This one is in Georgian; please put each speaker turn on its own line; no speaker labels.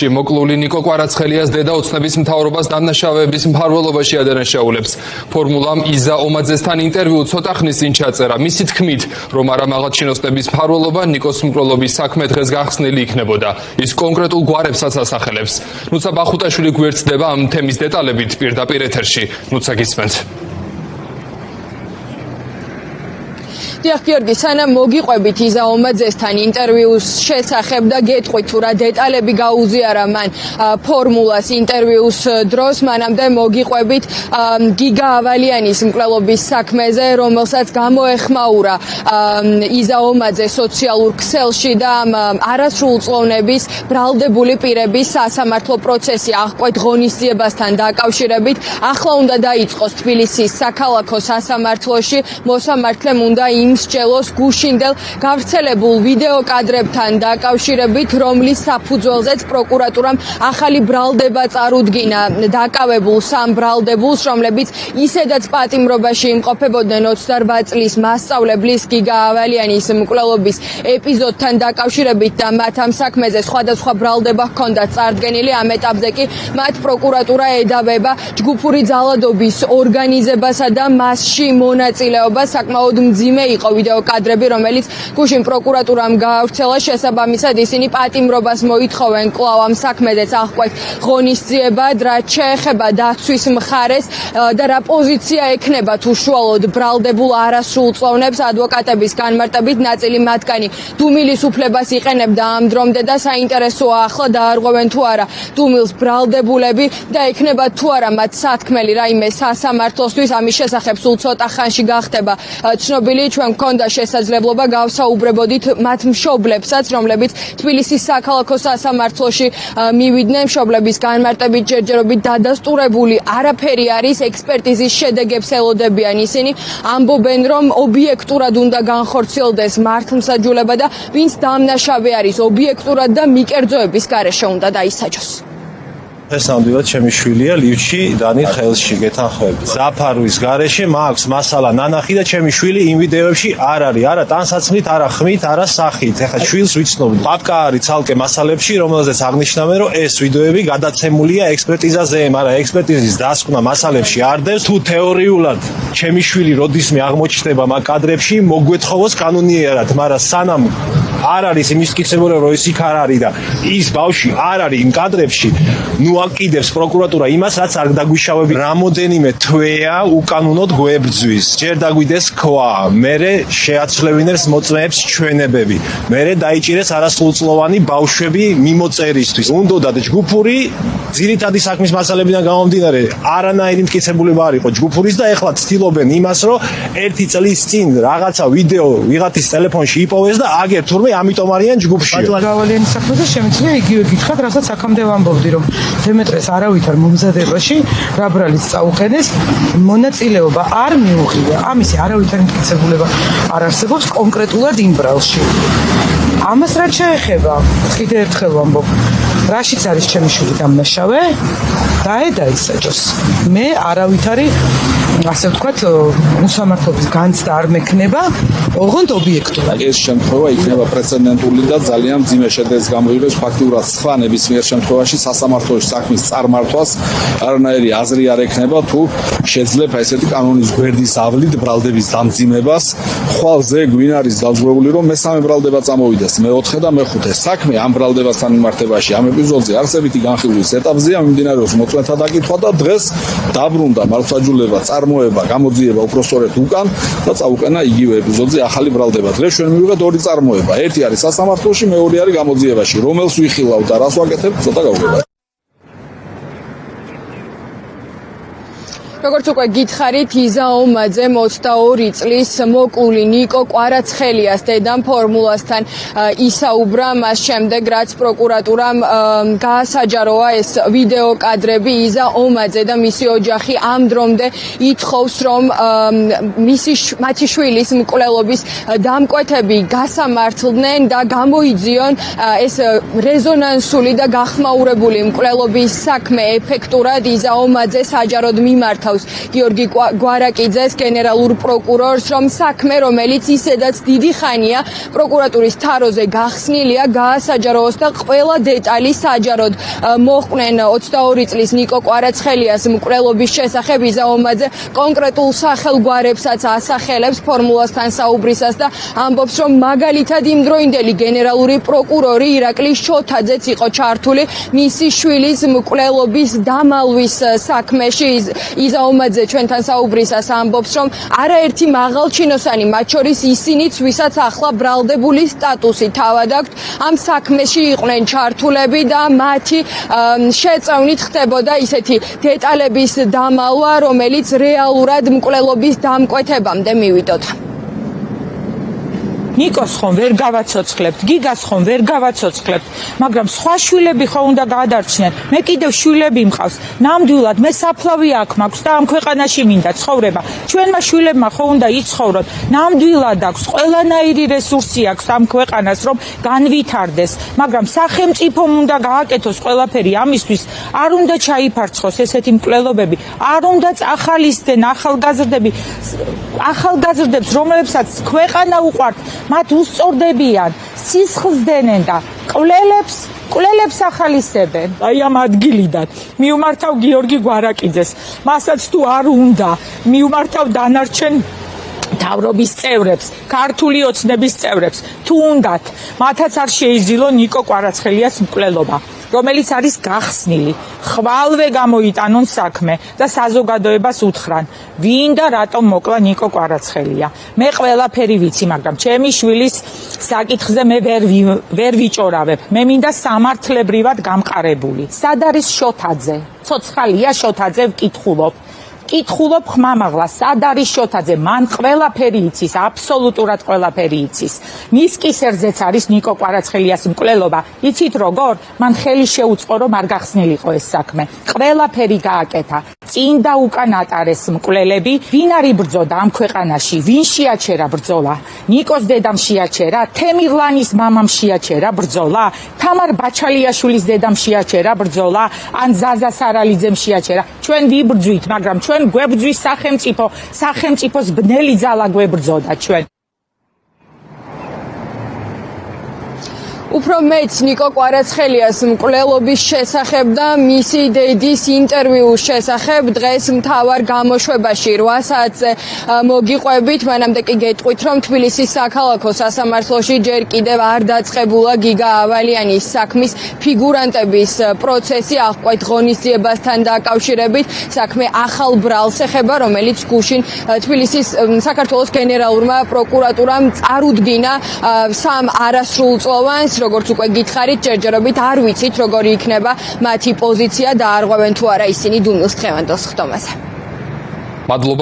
მოკლული ნიკო კვარაცხელიას დედა ოცნების მთავრობას დამნაშავეების მფარველობაში ადანაშაულებს. ფორმულამ იზა ომაძესთან ინტერვიუ ცოტა ხნის წინ ჩაწერა. მისი თქმით, რომ არამაღალჩინოსნების მფარველობა ნიკოს მკვლელობის საქმე დღეს გახსნილი იქნებოდა. ის კონკრეტულ გვარებსაც ასახელებს. ნუცა ბახუტაშვილი გვერდდება ამ თემის დეტალებით პირდაპირ ეთერში. ნუცა გისმენთ.
დიახ, გიორგი, სანამ მოგიყვებით იზა ომაძესთან ინტერვიუს შესახებ და გეტყვით თუ რა დეტალები გაუზიარა მან ფორმულას ინტერვიუს დროს, მანამდე მოგიყვებით გიგა ავალიანის მკვლელობის საქმეზე, რომელსაც გამოეხმაურა იზა ომაძე სოციალურ ქსელში და არასრულწლოვნების ბრალდებული პირების სასამართლო პროცესი აღკვეთ ღონისძიებასთან დაკავშირებით. ახლა უნდა დაიწყოს თბილისის საქალაქო სასამართლოში. მოსამართლემ უნდა იმსჯელოს გუშინდელ გავრცელებულ ვიდეო კადრებთან დაკავშირებით, რომლის საფუძველზეც პროკურატურამ ახალი ბრალდება წარუდგინა დაკავებულ სამ ბრალდებულს, რომლებიც ისედაც პატიმრობაში იმყოფებოდნენ 28 წლის მასწავლებლის გიგა ავალიანის მკვლელობის ეპიზოდთან დაკავშირებით და მათ ამ საქმეზე სხვადასხვა ბრალდება ჰქონდათ წარდგენილი. ამ ეტაპზე კი მათ პროკურატურა ედავება ჯგუფური ძალადობის ორგანიზებასა და მასში მონაწილეობას. საკმაოდ მძიმე იყო ვიდეო კადრები, რომელიც გუშინ პროკურატურამ გაავრცელა. შესაბამისად ისინი პატიმრობას მოითხოვენ კვლავ ამ საქმეზეც აღკვეთ ღონისძიებად, რაც შეეხება დაცვის მხარეს და რა პოზიცია ექნება თუ უშუალოდ ბრალდებულ არასრულწლოვნებს. ადვოკატების განმარტებით ნაწილი მათგანი დუმილის უფლებას იყენებდა ამ დრომდე და საინტერესოა ახლა დაარღვევენ თუ არა დუმილს ბრალდებულები და ექნება თუ არა მათ სათქმელი რაიმე სასამართლოსთვის. ამის შესახებ სულ ცოტა ხანში გახდება ცნობილი. ჩვენ გვქონდა შესაძლებლობა გავსაუბრებოდით მათ მშობლებსაც, რომლებიც თბილისის საქალაქო სასამართლოში მივიდნენ. მშობლების განმარტებით ჯერჯერობით დადასტურებული არაფერი არის, ექსპერტიზის შედეგებს ელოდებიან. ისინი ამბობენ, რომ ობიექტურად უნდა განხორციელდეს მართლმსაჯულება და ვინც დამნაშავე არის ობიექტურად და მიკერძოების გარეშე უნდა დაისაჯოს.
ეს ნამდვილად ჩემი შვილია, ლივჩი დანილ ხელში გეთანხმები. ზაფარვის გარეშე მაქვს მასალა ნანახი და ჩემი შვილი იმ ვიდეოებში არ არის, არა ტანსაცმლით, არა ხმით, არა სახით. ეხლა შვილს ვიცნობ. პაპკა არის ცალკე მასალებში, რომელზეც აღნიშნავენ, რომ ეს ვიდეოები გადაცემულია ექსპერტიზაზე, მაგრამ ექსპერტიზის დასკვნა მასალებში არ დევს. თუ თეორიულად ჩემი შვილი როდისმე აღმოჩნდება მაგ კადრებში, მოგვეთხოვოს კანონიერად, მაგრამ სანამ არ არის იმის მტკიცებულება, რომ ის იქ არ არის და ის ბავშვი არ არის იმ კადრებში, ნუ აკიდებს პროკურატურა იმას, რაც არ დაგვიშავები. რამოდენიმე თვეა უკანონოდ გვებრძვის. ჯერ დაგვიდეს ქვა, მერე შეაცვლევინებს მოწმეებს ჩვენებები, მერე დაიჭირეს არასრულწლოვანი ბავშვები მიმოწერისთვის. უნდათ ჯგუფური ძირითადი საქმის მასალებიდან გამომდინარე არანაირი მტკიცებულება არ იყო ჯგუფურის და ეხლა ცდილობენ იმას, რომ ერთი წლის წინ რაღაცა ვიდეო ვიღაცის ტელეფონში იპოვეს და აგერ თურმე ამიტომ არიან ჯგუფში.
ავალიანის საქმეზე შემიძლია იგივე გითხრათ, რასაც აქამდე ვამბობდი, რომ დემეტრეს არავითარ მომზადებაში რა ბრალიც წაუყენეს, მონაწილეობა არ მიუღია. ამისი არავითარი მტკიცებულება არ არსებობს კონკრეტულად იმ ბრალში. ამას რაც შეეხება, კიდევ ერთხელ ვამბობ, რაშიც არის ჩემი შვილი დამნაშავე, დაისაჯოს. მე არავითარი ასე ვთქვათ, უსამართლობის განცდა არ მექნება, ოღონდ ობიექტურად.
ეს შემთხვევა იქნება პრეცედენტული და ძალიან მძიმე შედეგს გამოიღებს. ფაქტიურად სხვა ნებისმიერ შემთხვევაში სასამართლოში საქმის წარმართვას არანაირი აზრი არ ექნება, თუ შეძლება ესეთი კანონის გვერდის ავლით ბრალდების დამძიმებას. ხვალზე გვინ არის დაძღვეული, რომ მესამე ბრალდება წამოვიდეს, მეოთხე და მეხუთე. საქმე ამ ბრალდებასთან მიმართებაში ამ ეპიზოდზე არსებითი განხილვის ეტაპზეა, მიმდინარეობს მოწმეთა დაკითხვა და დღეს დაბრუნდა მართლმსაჯულება, წარმოება, გამოძიება უпростоრეთ უკან და წაუყენა იგივე ეპიზოდზე ახალი ბრალდება. დღეს ჩვენ მივიღეთ ორი წარმოება. ერთი არის სასამართლოში, მეორე არის გამოძიებაში. რომელს ვიხილავ და რას ვაკეთებ, ცოტა გავგებარ.
როგორც უკვე გითხარით, იზა ომაძე 22 წლის მოკლული ნიკო კვარაცხელიას დედამ ფორმულასთან ისაუბრა, მას შემდეგ რაც პროკურატურამ გაასაჯაროა ეს ვიდეო კადრები. იზა ომაძე და მისი ოჯახი ამ დრომდე ითხოვს, რომ მათი შვილის მკვლელობის დამკვეთები გასამართლდნენ და გამოიძიონ ეს რეზონანსული და გახმაურებული მკვლელობის საქმე ეფექტურად იზა ომაძე საჯაროდ მიმართა მოითავს გიორგი გვარაკიძეს, გენერალურ პროკურორს, რომ საქმე, რომელიც ისედაც დიდი ხანია პროკურატურის თაროზე გახსნილია, გაასაჯაროოს და ყველა დეტალი საჯაროდ მოჰყვნენ 22 წლის ნიკო კვარაცხელიას მკვლელობის შესახებ. იზაომაძე კონკრეტულ სახელგვარებსაც ასახელებს ფორმულასთან საუბრისას და ამბობს, რომ მაგალითად იმდროინდელი გენერალური პროკურორი ირაკლი შოთაძეც იყო ჩართული მისი შვილის მკვლელობის დამალვის საქმეში. იზაომაძე ჩვენთან საუბრისას ამბობს, რომ არაერთი მაღალჩინოსანი, მათ შორის ისინიც, ვისაც ახლა ბრალდებული სტატუსი თავად აქვთ, ამ საქმეში იყვნენ ჩართულები და მათი შეწევნით ხდებოდა ისეთი დეტალების დამალვა, რომელიც რეალურად მკვლელობის დამკვეთებამდე მივიდოდა.
ნიკოს ხომ ვერ გავაცოცხლებთ, გიგას ხომ ვერ გავაცოცხლებთ, მაგრამ სხვა შვილები ხო უნდა გადარჩნენ. მე კიდევ შვილები მყავს. ნამდვილად მე საფლავი აქ მაქვს და ამ ქვეყანაში მინდა ცხოვრება. ჩვენმა შვილებმა ხო უნდა იცხოვროთ. ნამდვილად აქვს ყველანაირი რესურსი აქვს ამ ქვეყანას, რომ განვითარდეს, მაგრამ სახელმწიფომ უნდა გააკეთოს ყველაფერი ამისთვის. არ უნდა ჩაიფარცხოს ესეთი მკვლელობები, არ უნდა ახალისდენ ახალგაზრდებს, რომლებსაც ქვეყანა უყვართ, მათ უსწორდებიან, სისხლს დენენ და კვლელებს ახალისებენ. აი ამ ადგილიდან მიუმართავ გიორგი გვარაკიძეს, მასაც თუ არ უნდა, მიუმართავ დანარჩენ მთავრობის წევრებს, ქართული ოცნების წევრებს, თუ უნდათ, მათაც არ შეიძილო ნიკო კვარაცხელიას მკვლელობა, რომელიც არის გახსნილი. ხვალვე გამოიტანონ საქმე და საზოგადოებას უთხრან, ვინ და რატომ მოკლა ნიკო კვარაცხელია. მე ყველაფერი ვიცი, მაგრამ ჩემი შვილის საკითხზე მე ვერ ვიჭორავებ. მე მინდა სამართლებრივად გამყარებული. სად არის შოთაძე? ცოცხალია შოთაძე, ვკითხულობ ხმამაღლა, სად არის შოთაძე? მან ყველაფერი იცის, აბსოლუტურად ყველაფერი იცის. მის კისერზეც არის ნიკო კვარაცხელიას მკვლელობა. იცით როგორ? მან ხელი შეუწყო, რომ არ გახსნილიყო ეს საქმე. ყველაფერი გააკეთა. წინ და უკან ატარეს მკვლელები. ვინ არის ბრძოდა ამ ქვეყანაში? ვინ შეაჩერა ბრძოლა? ნიკოს დედამ შეაჩერა, თემირლანის მამამ შეაჩერა ბრძოლა, თამარ ბაჩალიაშვილის დედამ შეაჩერა ბრძოლა, ან ზაზა სარალიძემ შეაჩერა. ჩვენ ვიბრძვით, მაგრამ ჩვენ გვებრძვის სახელმწიფოს ბნელი ძალა გვებრძოდა ჩვენ.
უფრო მეც ნიკო კვარაცხელიას მკვლელობის შესახებ და მისი დედის ინტერვიუს შესახებ დღეს მთავარ გამოშვებაში 8 საათზე მოგიყვებით. მანამდე კი გეტყვით, რომ თბილისის საქალაქო სასამართლოში ჯერ კიდევ არ დაწყებულა გიგა ავალიანის საქმის ფიგურანტების პროცესი აღკვეთ ღონისძიებასთან დაკავშირებით. საქმე ახალ ბრალს ეხება, რომელიც გუშინ თბილისის საქართველოს გენერალურმა პროკურატურამ წარუდგინა 3 არასრულწლოვანს. როგორც უკვე გითხარით, ჯერჯერობით არ ვიცით, როგორი იქნება მათი პოზიცია და არღვევენ თუ არა ისინი დუმილს დღევანდელ სხდომაზე.
მადლობა.